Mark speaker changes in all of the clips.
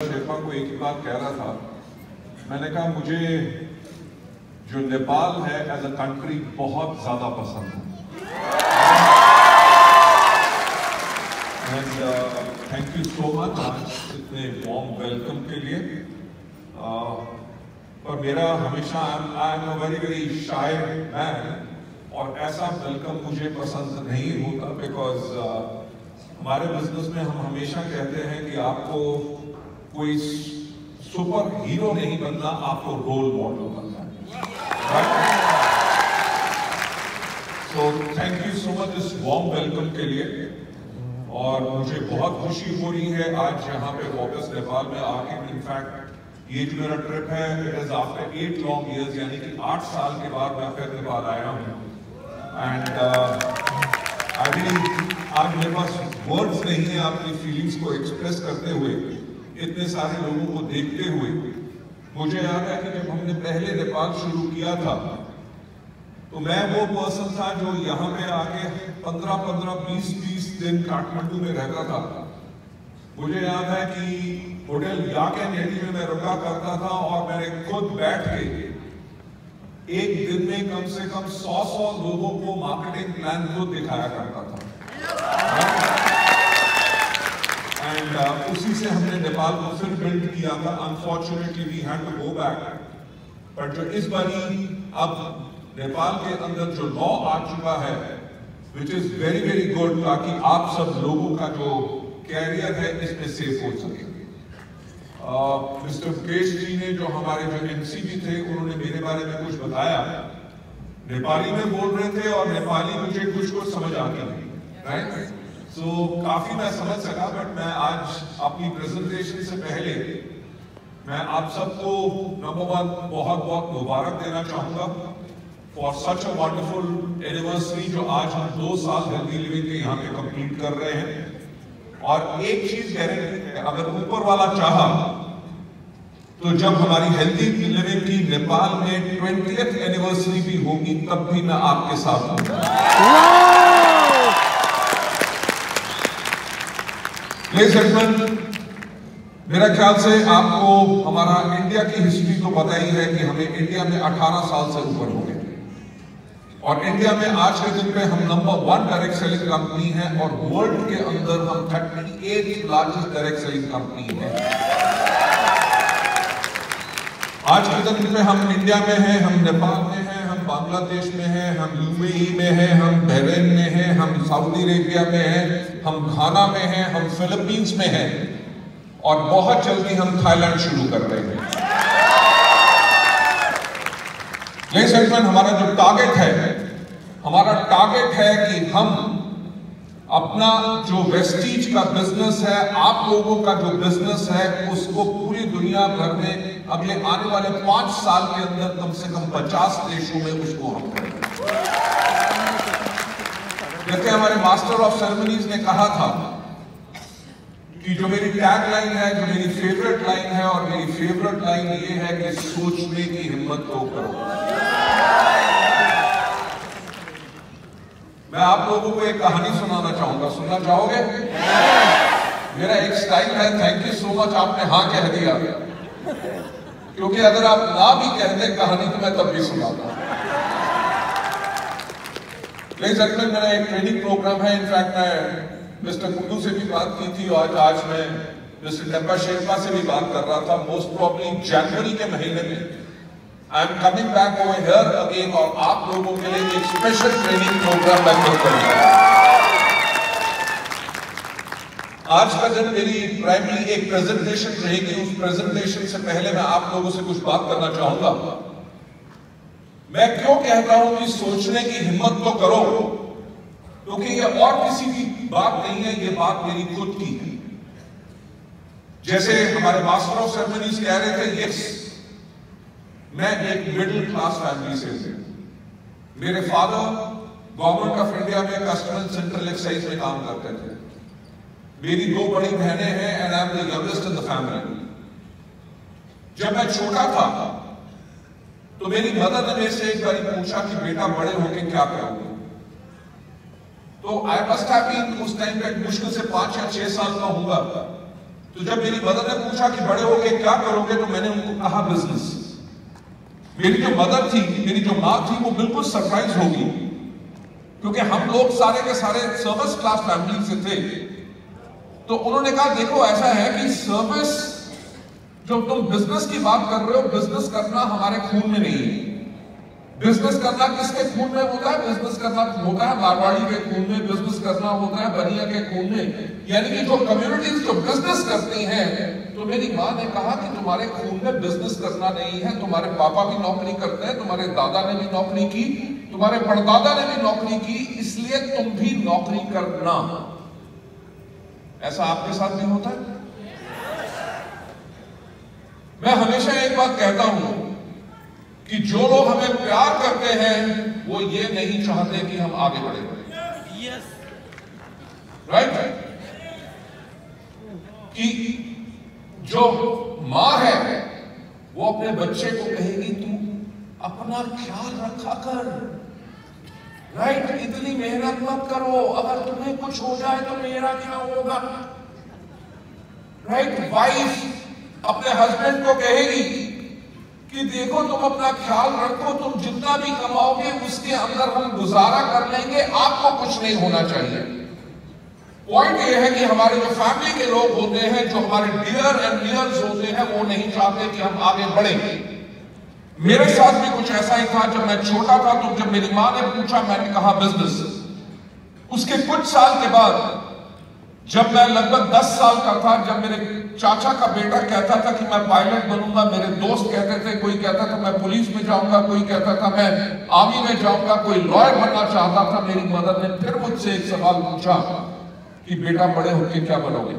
Speaker 1: शेरपा को एक ही बात कह रहा था। मैंने कहा मुझे जो नेपाल है एज अ कंट्री बहुत ज्यादा पसंद है। And thank you so much इतने वार्म वेलकम के लिए। पर मेरा हमेशा I am a very very shy man, और ऐसा वेलकम मुझे पसंद नहीं होता बिकॉज हमारे बिजनेस में हम हमेशा कहते हैं कि आपको कोई सुपर हीरो नहीं बनना, आपको रोल मॉडल बनना है। So thank you so much इस वार्म वेलकम के लिए। और मुझे बहुत खुशी हो रही है आज यहाँ पे वापस नेपाल में आके। इनफैक्ट ये जो मेरा ट्रिप है it is after 8 long years, यानी कि 8 साल के बाद मैं फिर नेपाल आया हूँ। एंड आज मेरे पास वर्ड्स नहीं है अपनी फीलिंग्स को एक्सप्रेस करते हुए, इतने सारे लोगों को देखते हुए। मुझे याद है कि जब हमने पहले नेपाल शुरू किया था तो मैं वो पर्सन था जो यहाँ पे आके 15-20 दिन काठमांडू में रहता था। मुझे याद है कि होटल याके नेटी में मैं रुका करता था और मैंने खुद बैठ के एक दिन में कम से कम 100 लोगों को मार्केटिंग प्लान को दिखाया करता था। एंड उसी से हमने नेपाल को फिर बिल्ड किया था। Unfortunately we had to go back, but जो इस बारी अब नेपाल के अंदर जो लॉ आ चुका है which is very very good, ताकि आप सब लोगों का जो कैरियर है इसमें सेफ हो सके। मिस्टर मुकेश जी ने जो हमारे जो एमसीबी थे उन्होंने मेरे बारे में कुछ बताया। नेपाली में बोल रहे थे और नेपाली मुझे कुछ समझ आती नहीं, राइट? सो काफी मैं समझ सका, बट मैं आज अपनी प्रेजेंटेशन से पहले मैं आप सबको नंबर 1 बहुत बहुत मुबारक देना चाहूंगा for such a wonderful anniversary जो आज हम 2 साल हेल्दी लिविंग के यहाँ पे कंप्लीट कर रहे हैं। और एक चीज गारंटी है, अगर ऊपर वाला चाहा तो जब हमारी हेल्दी लिविंग की नेपाल में 20th एनिवर्सरी भी होगी तब भी मैं आपके साथ हूँ। मेरा ख्याल से आपको हमारा इंडिया की हिस्ट्री तो पता ही है कि हमें इंडिया में 18 साल से ऊपर हो गए, और इंडिया में आज के दिन पे हम नंबर 1 डायरेक्ट सेलिंग कंपनी है, और वर्ल्ड के अंदर हम 38th largest direct selling company है। आज के दिन पे हम इंडिया में हैं, हम नेपाल में हैं, हम बांग्लादेश में हैं, हम यूएई में हैं, हम बहरीन में हैं, हम सऊदी अरेबिया में हैं, हम घाना में हैं, हम फिलीपींस में हैं, और बहुत जल्दी हम थाईलैंड शुरू कर रहे हैं। लेडीज एंड जेंटलमैन, हमारा जो टारगेट है कि हम अपना जो वेस्टीज का बिजनेस है, आप लोगों का जो बिजनेस है, उसको पूरी दुनिया भर में अगले आने वाले 5 साल के अंदर कम से कम 50 देशों में उसको हम करेंगे। जैसे हमारे मास्टर ऑफ सेरेमनीज ने कहा था कि जो मेरी टैग लाइन है, जो मेरी फेवरेट लाइन है, और मेरी फेवरेट लाइन ये है कि सोचने की हिम्मत तो करो। मैं आप लोगों को एक कहानी सुनाना चाहूंगा, सुनना चाहोगे? मेरा एक स्टाइल है, थैंक यू सो मच आपने हाँ कह दिया, क्योंकि अगर आप ना भी कहते कहानी तो मैं तब भी सुनाता। लेकिन मेरा एक ट्रेनिंग प्रोग्राम है, इनफैक्ट मैं मिस्टर कुंडू से भी बात की थी, और आज मैं मिस्टर टेम्पा शेरपा से भी बात कर रहा था। मोस्ट प्रॉब्ली जनवरी के महीने में I am coming back over here again, और आप लोगों के लिए एक स्पेशल ट्रेनिंग प्रोग्राम मैं करूंगा। आज का दिन मेरी प्राइमरी एक प्रेजेंटेशन रहेगी। उस प्रेजेंटेशन से पहले मैं आप लोगों से कुछ बात करना चाहूंगा। मैं क्यों कहता हूं कि सोचने की हिम्मत तो करो, क्योंकि ये और किसी की बात नहीं है, ये बात मेरी खुद की है। जैसे हमारे मास्टर ऑफ सेरेमनीज कह रहे थे, यस, मैं एक मिडिल क्लास फैमिली से हूं। मेरे फादर गवर्नमेंट ऑफ इंडिया में कस्टम्स सेंट्रल एक्साइज में काम करते थे। मेरी 2 बड़ी बहनें हैं, and I am the youngest in the family. जब मैं छोटा था तो मेरी मदर ने मेरे से एक बार पूछा कि बेटा बड़े होके क्या करोगे? तो आई मस्ट हैव बीन उस टाइम पे मुश्किल से 5 या 6 साल का होगा। तो जब मेरी मदर ने पूछा कि बड़े होके क्या करोगे, तो मैंने उनको कहा बिजनेस। मेरी जो मदर थी, मेरी जो माँ थी, वो बिल्कुल सरप्राइज होगी, क्योंकि हम लोग सारे के सारे सर्विस क्लास फैमिली से थे। तो उन्होंने कहा देखो ऐसा है कि सर्विस, जब तुम बिजनेस की बात कर रहे हो, बिजनेस करना हमारे खून में नहीं है। बिजनेस करना किसके खून में होता है? बिजनेस करना होता है मारवाड़ी के खून में, बिजनेस करना होता है बनिया के खून में, यानी कि जो कम्युनिटीज जो बिजनेस करती हैं। तो मेरी माँ ने कहा कि तुम्हारे खून में बिजनेस करना नहीं है, तुम्हारे पापा भी नौकरी करते हैं, तुम्हारे दादा ने भी नौकरी की, तुम्हारे परदादा ने भी नौकरी की, इसलिए तुम भी नौकरी करना। ऐसा आपके साथ भी होता है? मैं हमेशा एक बात कहता हूं कि जो लोग हमें प्यार करते हैं वो ये नहीं चाहते कि हम आगे बढ़े। राइट? कि जो मां है वो अपने बच्चे को कहेगी तू अपना ख्याल रखा कर, राइट? इतनी मेहनत मत करो, अगर तुम्हें कुछ हो जाए तो मेरा क्या होगा? राइट? वाइफ अपने हस्बैंड को कहेगी कि देखो तुम अपना ख्याल रखो, तुम जितना भी कमाओगे उसके अंदर हम गुजारा कर लेंगे, आपको कुछ नहीं होना चाहिए। पॉइंट ये है कि हमारे जो फैमिली के लोग होते हैं, जो हमारे डियर एंड नियर्स होते हैं, वो नहीं चाहते कि हम आगे बढ़े। मेरे साथ भी कुछ ऐसा ही था। जब मैं छोटा था तो जब मेरी माँ ने पूछा, मैंने कहा बिजनेस। उसके कुछ साल के बाद जब मैं लगभग 10 साल का था, जब मेरे चाचा का बेटा कहता था कि मैं पायलट बनूंगा, मेरे दोस्त कहते थे, कोई कहता था मैं पुलिस में जाऊंगा, कोई कहता था मैं आर्मी में जाऊंगा, कोई लॉयर बनना चाहता था, मेरी मदर ने फिर मुझसे एक सवाल पूछा कि बेटा बड़े होकर क्या बनोगे?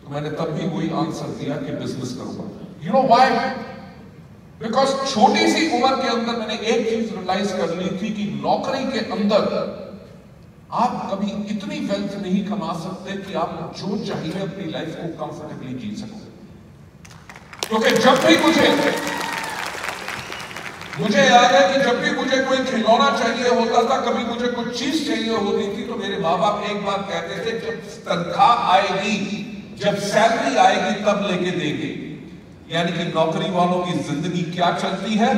Speaker 1: तो मैंने तब भी वही आंसर दिया कि बिजनेस करूंगा। You know why? बिकॉज छोटी सी उम्र के अंदर मैंने एक चीज रियलाइज कर ली थी कि नौकरी के अंदर आप कभी इतनी वेल्थ नहीं कमा सकते कि आप जो चाहिए अपनी लाइफ को कंफर्टेबली जी सको। क्योंकि जब भी मुझे याद है कि जब भी मुझे कोई खिलौना चाहिए होता था, कभी मुझे कुछ चीज चाहिए होती थी, तो मेरे माँ बाप एक बात कहते थे, जब तनख्वाह आएगी, जब सैलरी आएगी तब लेके देंगे। यानी कि नौकरी वालों की जिंदगी क्या चलती है,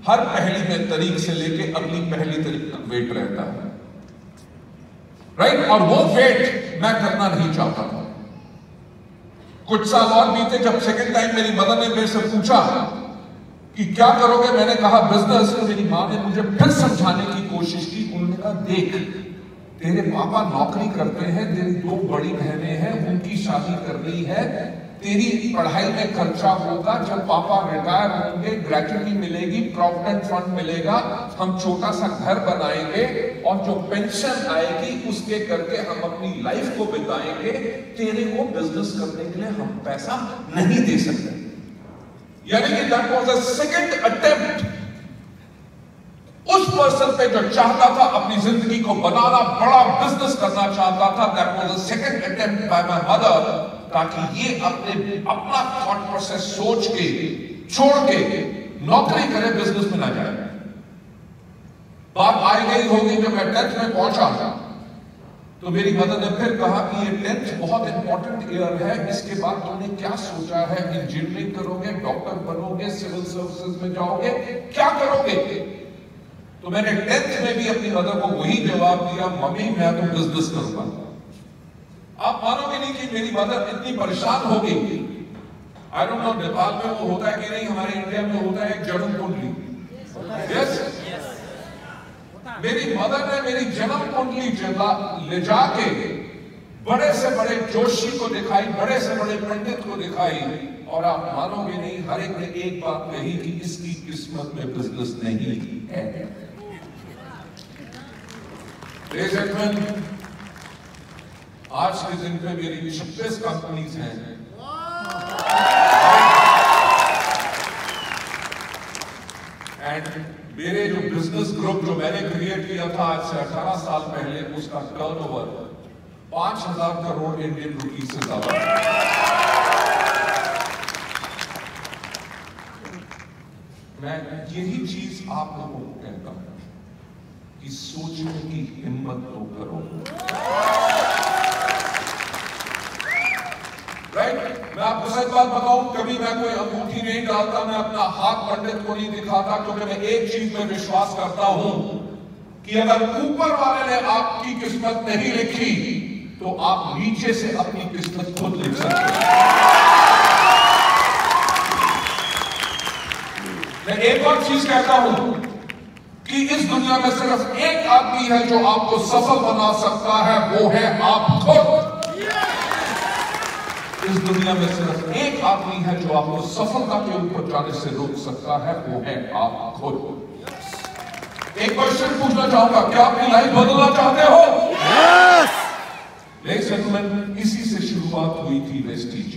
Speaker 1: हर पहली में तारीख से लेके अगली पहली तारीख तक वेट रहता है, राइट? और वो वेट मैं करना नहीं चाहता था। कुछ साल और बीते, जब सेकंड टाइम मेरी मदर ने मेरे से पूछा कि क्या करोगे, मैंने कहा बिजनेस। तो मेरी माँ ने मुझे फिर समझाने की कोशिश की। उन्होंने कहा देख, तेरे पापा नौकरी करते हैं, तेरी 2 बड़ी बहनें हैं, उनकी शादी करनी है, तेरी पढ़ाई में खर्चा होगा, जब पापा रिटायर होंगे ग्रेजुटी मिलेगी, प्रोविडेंट फंड मिलेगा, हम छोटा सा घर बनाएंगे और जो पेंशन आएगी उसके करके हम अपनी लाइफ को बिताएंगे, तेरे को बिजनेस करने के लिए हम पैसा नहीं दे सकते। यानी कि that was the second attempt उस पर्सन पे जो चाहता था अपनी जिंदगी को बनाना, बड़ा बिजनेस करना चाहता था। That was the second attempt bye my mother, ताकि ये अपना थॉट प्रोसेस सोच के छोड़ के नौकरी करे, बिजनेस में ना जाए। बात आई गई होगी, जब मैं 10th में पहुंचा तो मेरी मदर ने फिर कहा कि ये 10th बहुत इंपॉर्टेंट ईयर है, इसके बाद तुमने क्या सोचा है? इंजीनियरिंग करोगे, डॉक्टर बनोगे, सिविल सर्विसेज में जाओगे, क्या करोगे? तो मैंने 10th में भी अपनी मदर को वही जवाब दिया, मम्मी मैं तो बिजनेस करूंगा। आप मानोगे नहीं कि मेरी मदर इतनी परेशान हो गई। आई डोंट नो नेपाल में वो होता है कि नहीं, हमारे इंडिया में होता है जन्म कुंडली। यस, मेरी मदर ने मेरी जन्म कुंडली ले जाके बड़े से बड़े जोशी को दिखाई, बड़े से बड़े पंडित को दिखाई, और आप मानोगे नहीं, हर एक ने एक बात कही कि इसकी किस्मत में बिजनेस नहीं है। आज के दिन पे मेरी 26 कंपनीज हैं, एंड मेरे जो बिजनेस ग्रुप जो मैंने क्रिएट किया था आज से 18 साल पहले, उसका टर्नओवर 5,000 करोड़ इंडियन रुपीस से ज्यादा है। मैं यही चीज आप लोगों को कहता हूं कि सोचने की हिम्मत तो करो। आपको सच बात बताऊं, कभी मैं कोई अंगूठी नहीं डालता, मैं अपना हाथ पंडित को नहीं दिखाता, क्योंकि मैं एक चीज में विश्वास करता हूं कि अगर ऊपर वाले ने आपकी किस्मत नहीं लिखी तो आप नीचे से अपनी किस्मत खुद लिख सकते हैं। मैं एक और चीज कहता हूं कि इस दुनिया में सिर्फ एक आदमी है जो आपको सफल बना सकता है, वो है आप खुद। इस दुनिया में सिर्फ एक आदमी है जो आपको सफलता के ऊपर जाने से रोक सकता है, वो है आप खुद। एक क्वेश्चन पूछना चाहूंगा, क्या अपनी लाइफ बदलना चाहते हो? yes! लेडीज एंड जेंटलमैन, इसी से शुरुआत हुई थी वेस्टीज।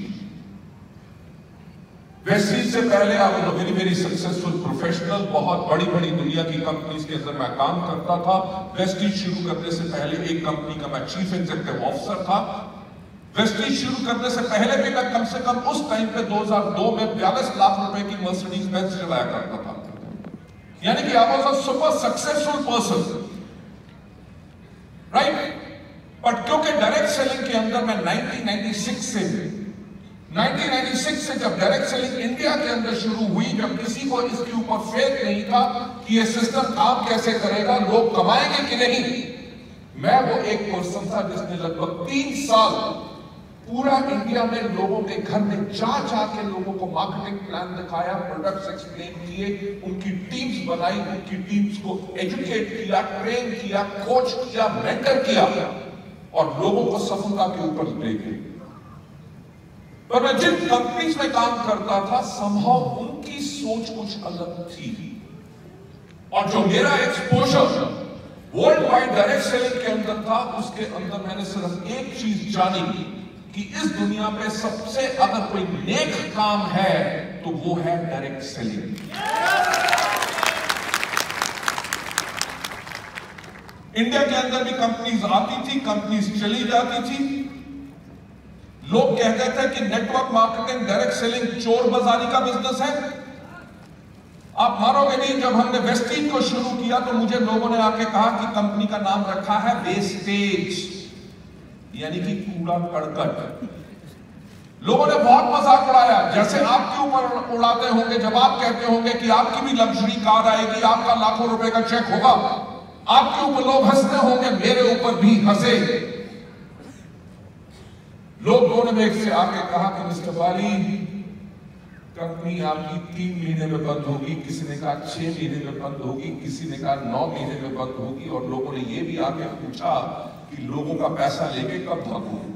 Speaker 1: वेस्टीज से पहले I was a very very successful professional, बहुत बड़ी बड़ी दुनिया की कंपनीज के अंदर मैं काम करता था। वेस्टीज शुरू करने से पहले एक कंपनी का मैं चीफ एग्जीक्यूटिव ऑफिसर था। वेस्टीज शुरू करने से पहले भी मैं कम से कम उस टाइम पे 2002 में 42 लाख रुपए की मर्सिडीज बेंज चलाया करता था। यानी कि I was a super successful person, right? But क्योंकि डायरेक्ट सेलिंग के अंदर मैं 1996 से जब डायरेक्ट सेलिंग इंडिया के अंदर शुरू हुई, जब किसी को इसके ऊपर फेथ नहीं था कि ये सिस्टम काम कैसे करेगा, लोग कमाएंगे कि नहीं, मैं वो एक पर्सन था जिसने लगभग 3 साल पूरा इंडिया में लोगों के घर में जा के लोगों को मार्केटिंग प्लान दिखाया, प्रोडक्ट्स एक्सप्लेन किए, उनकी टीम्स बनाई, उनकी टीम्स को एजुकेट किया, ट्रेन किया, कोच किया, मेंटर किया और लोगों को सफलता के ऊपर ले गए। पर मैं जिन कंपनीज में काम करता था, संभव उनकी सोच कुछ अलग थी और जो मेरा exposure world wide direct selling के अंदर था, उसके अंदर मैंने सिर्फ एक चीज जानी कि इस दुनिया पे सबसे अगर कोई नेक काम है तो वो है डायरेक्ट सेलिंग। इंडिया के अंदर भी कंपनीज आती थी, कंपनीज चली जाती थी। लोग कहते थे कि नेटवर्क मार्केटिंग, डायरेक्ट सेलिंग चोर बाजारी का बिजनेस है। आप मानोगे नहीं, जब हमने वेस्टीज को शुरू किया तो मुझे लोगों ने आके कहा कि कंपनी का नाम रखा है वेस्टेज, यानी कि कूड़ा करकट। लोगों ने बहुत मजाक उड़ाया, जैसे आपके ऊपर उड़ाते होंगे जब आप कहते होंगे कि आपकी भी लग्जरी कार आएगी, आपका लाखों रुपए का चेक होगा, आपके ऊपर लोग हंसते होंगे, मेरे ऊपर भी हंसे। लोगों ने एक से आके कहा कि मिस्टर बाली, कंपनी आपकी 3 महीने में बंद होगी, किसी ने कहा 6 महीने में बंद होगी, किसी ने कहा 9 महीने में बंद होगी, और लोगों ने यह भी आके पूछा कि लोगों का पैसा लेके कब भागोगे,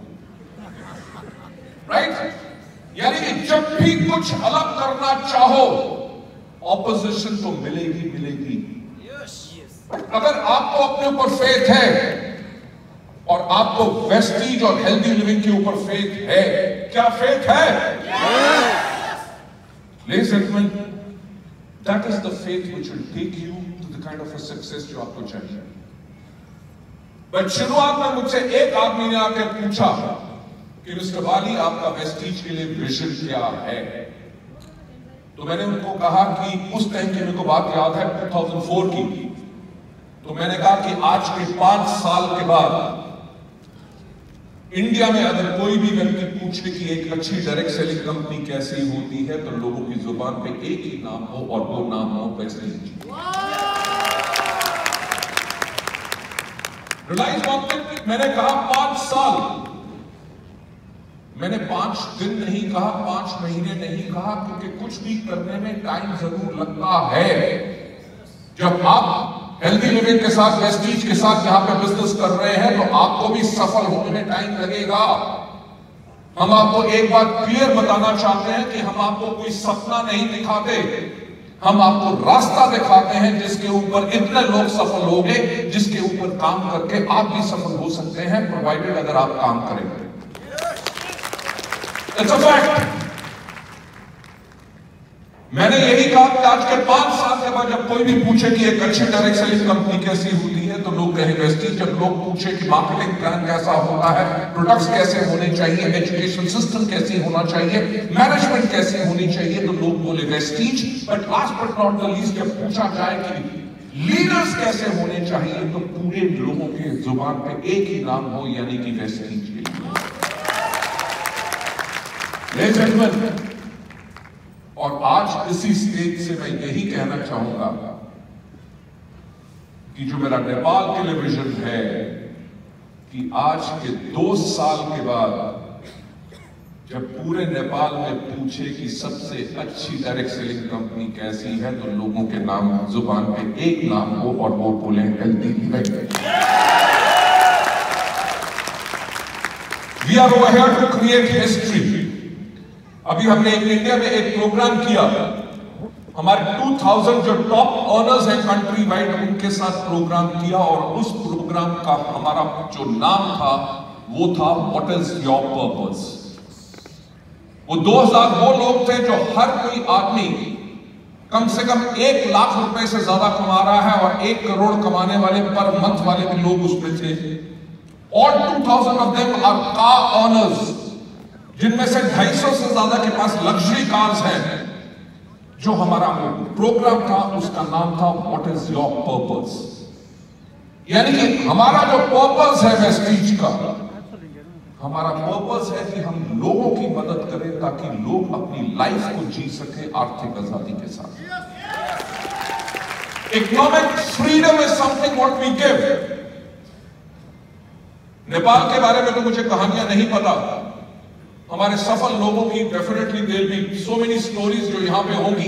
Speaker 1: राइट? यानी कि जब भी कुछ अलग करना चाहो, ऑपोजिशन तो मिलेगी। अगर आपको अपने ऊपर फेथ है और आपको वेस्टीज और हेल्दी लिविंग के ऊपर फेथ है, क्या फेथ है? Ladies and gentlemen, that is the faith which will take you to the kind of a success जो आपको चाहिए। बट शुरुआत में मुझसे एक आदमी ने आकर पूछा कि मिस्टर बाली, आपका वेस्टीज के लिए विजन क्या है? तो मैंने उनको कहा कि उस टाइम की मेरे को बात याद है 2004 की। तो मैंने कहा कि आज के 5 साल के बाद इंडिया में अगर कोई भी व्यक्ति पूछे कि एक अच्छी डायरेक्ट सेलिंग कंपनी कैसी होती है, तो लोगों की जुबान पे एक ही नाम हो और वो नाम हो वेस्टीज। रिलायंस मार्केट, मैंने कहा 5 साल, मैंने 5 दिन नहीं कहा, 5 महीने नहीं कहा, क्योंकि कुछ भी करने में टाइम जरूर लगता है। जब आप हेल्दी लिविंग के साथ, वेस्टीज के साथ यहां पे बिजनेस कर रहे हैं, तो आपको भी सफल होने में टाइम लगेगा। हम आपको एक बात क्लियर बताना चाहते हैं कि हम आपको कोई सपना नहीं दिखाते, हम आपको रास्ता दिखाते हैं जिसके ऊपर इतने लोग सफल हो गए, जिसके ऊपर काम करके आप भी सफल हो सकते हैं, प्रोवाइडेड अगर आप काम करेंगे। It's a fact. मैंने यही कहा कि आज के 5 साल के बाद जब कोई भी पूछे कि एक अच्छी डायरेक्ट सेलिंग कंपनी कैसी होती है, तो लोग कहें वेस्टीज। जब लोग पूछे कि मार्केटिंग प्लान कैसा होता है, प्रोडक्ट्स कैसे होने चाहिए, एजुकेशन सिस्टम कैसी होना चाहिए, मैनेजमेंट कैसी होनी चाहिए, तो लोग बोले Vestige. But last but not the least, जब पूछा जाए कि लीडर्स कैसे होने चाहिए, तो पूरे लोगों के जुबान पे एक ही नाम हो, यानी कि वेस्टीज। और आज इसी स्टेज से मैं यही कहना चाहूंगा कि जो मेरा नेपाल के लिए विजन है कि आज के 2 साल के बाद जब पूरे नेपाल में पूछे कि सबसे अच्छी डायरेक्ट सेलिंग कंपनी कैसी है तो लोगों के नाम जुबान पे एक नाम हो और वो बोले LTT। We are over here to create history। अभी हमने इंडिया में एक प्रोग्राम किया, हमारे 2000 जो टॉप ऑनर्स हैं कंट्री वाइड उनके साथ प्रोग्राम किया और उस प्रोग्राम का हमारा जो नाम था वो था व्हाट इज योर पर्पस। वो 2000 वो लोग थे जो हर कोई आदमी कम से कम 1 लाख रुपए से ज्यादा कमा रहा है और 1 करोड़ कमाने वाले पर मंथ वाले भी लोग उसमें थे। और 2000 of them are car owners, जिनमें से 250 से ज्यादा के पास लग्जरी कार्स हैं। जो हमारा प्रोग्राम था उसका नाम था व्हाट इज योर पर्पस। यानी कि हमारा जो पर्पस है वेस्टीज का, हमारा पर्पस है कि हम लोगों की मदद करें ताकि लोग अपनी लाइफ को जी सके आर्थिक आजादी के साथ। Economic freedom is something what we give. Nepal के बारे में तो मुझे कहानियां नहीं पता, हमारे सफल लोगों की definitely there be so many stories जो यहां पे होंगी,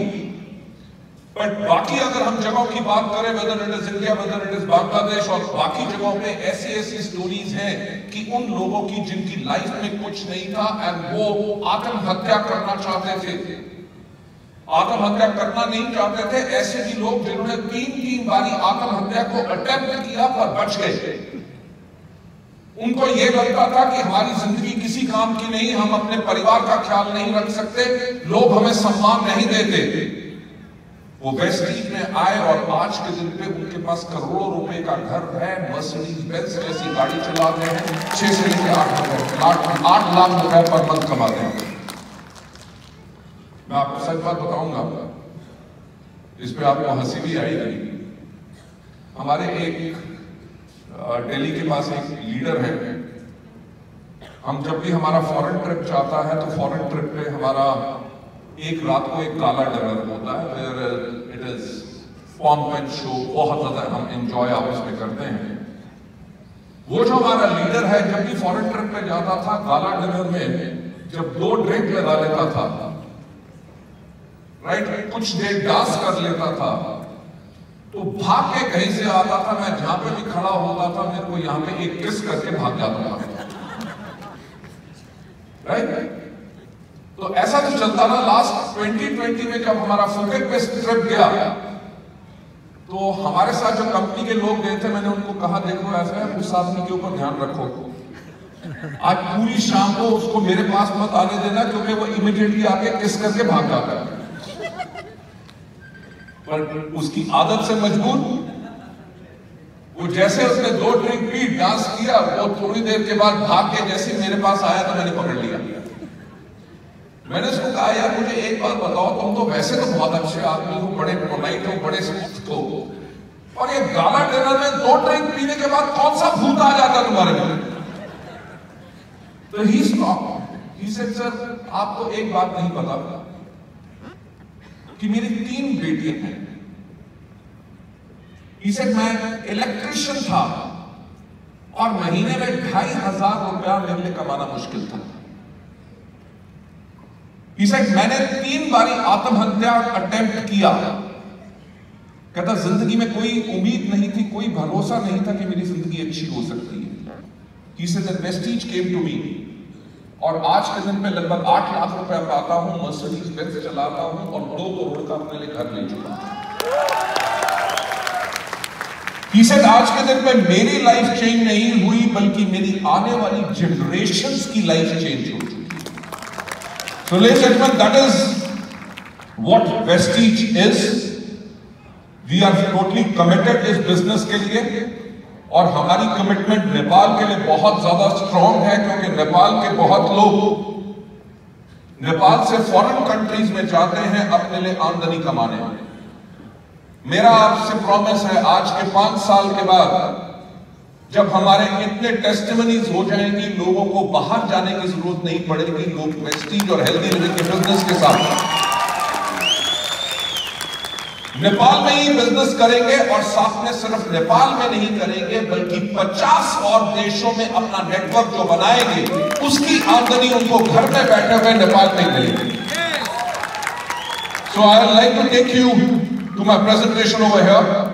Speaker 1: बट बाकी अगर हम जगहों की बात करें whether it is India whether it is Bangladesh और बाकी जगहों पे ऐसी स्टोरीज हैं कि उन लोगों की जिनकी लाइफ में कुछ नहीं था एंड वो आत्महत्या करना चाहते थे, आत्महत्या करना नहीं चाहते थे। ऐसे भी लोग जिन्होंने 3 बारी आत्महत्या को अटेम्प्ट किया पर बच गए। उनको यह लगता था कि हमारी जिंदगी किसी काम की नहीं, हम अपने परिवार का ख्याल नहीं रख सकते, लोग हमें सम्मान नहीं देते। वो वेस्टीज में आए और आज के दिन पे उनके पास करोड़ों रुपए का घर है, मर्सिडीज बेंज जैसी गाड़ी चला रहे हैं, 6 से लेकर 8 लाख रुपए पर मंथ कमाते हैं। मैं आपको सच बात बताऊंगा, इस पे आपको हंसी भी आएगी। हमारे एक दिल्ली के पास एक लीडर है, हम जब भी हमारा फॉरेन ट्रिप जाता है तो फॉरेन ट्रिप पे हमारा एक रात को एक गाला डिनर होता है, where it is pomp and show, बहुत ज्यादा हम एंजॉय आपस में करते हैं। वो जो हमारा लीडर है जब भी फॉरेन ट्रिप पे जाता था, गाला डिनर में जब 2 ड्रिंक लगा लेता था, राइट, कुछ देर डांस कर लेता था, तो भाग के कहीं से आता था। मैं जहां पे भी खड़ा होता था मेरे को यहां पे एक किस करके भाग जाता था, राइट। तो ऐसा तो चलता ना। लास्ट 2020 में जब हमारा फुकेट पे ट्रिप गया तो हमारे साथ जो कंपनी के लोग गए थे, मैंने उनको कहा देखो ऐसा है, उस आदमी के ऊपर ध्यान रखो, आज पूरी शाम को उसको मेरे पास मत आने देना क्योंकि वो इमीडिएटली आके किस करके भाग जाता है। पर उसकी आदत से मजबूर, वो जैसे उसने 2 ड्रिंक पी, डांस किया, वो थोड़ी देर के बाद भाग के जैसे मेरे पास आया तो मैंने पकड़ लिया। मैंने उसको कहा यार मुझे एक बात बताओ, तुम तो वैसे तो बहुत अच्छे आदमी हो, बड़े पोलाइट हो, बड़े स्मूथ हो, और ये गाला डिनर में 2 ड्रिंक पीने के बाद कौन सा भूत आ जाता तुम्हारे में? तो ही स्टॉप, ही सेड सर आपको एक बात नहीं पता कि मेरी 3 बेटियां हैं। इसे मैं इलेक्ट्रिशियन था और महीने में 2500 रुपया मेरे लिए कमाना मुश्किल था। इसे मैंने 3 बारी आत्महत्या अटेम्प्ट किया। कहता जिंदगी में कोई उम्मीद नहीं थी, कोई भरोसा नहीं था कि मेरी जिंदगी अच्छी हो सकती है। इसे वेस्टीज केम टू मी और आज के दिन में लगभग 8 लाख रुपया पाता हूं, मर्सिडीज बेंज चलाता हूं और 2 करोड़ का अपने लिए घर ले चुका हूं। आज के दिन में मेरी लाइफ चेंज नहीं हुई बल्कि मेरी आने वाली जनरेशंस की लाइफ चेंज हो चुकी है। So ladies and gentlemen, that is what Vestige is. We are totally committed इस बिजनेस के लिए और हमारी कमिटमेंट नेपाल के लिए बहुत ज्यादा स्ट्रॉन्ग है क्योंकि नेपाल के बहुत लोग नेपाल से फॉरेन कंट्रीज में जाते हैं अपने लिए आमदनी कमाने। मेरा आपसे प्रॉमिस है आज के 5 साल के बाद जब हमारे इतने टेस्टिमनीज हो जाएंगी, लोगों को बाहर जाने की जरूरत नहीं पड़ेगी, लोग प्रेस्टीज और हेल्दी लिविंग के बिजनेस के साथ नेपाल में ही बिजनेस करेंगे, और साथ में सिर्फ नेपाल में नहीं करेंगे बल्कि 50 और देशों में अपना नेटवर्क जो बनाएंगे, उसकी आमदनी उनको घर में बैठे हुए नेपाल में मिलेगी। So I would like to take you to my presentation over here.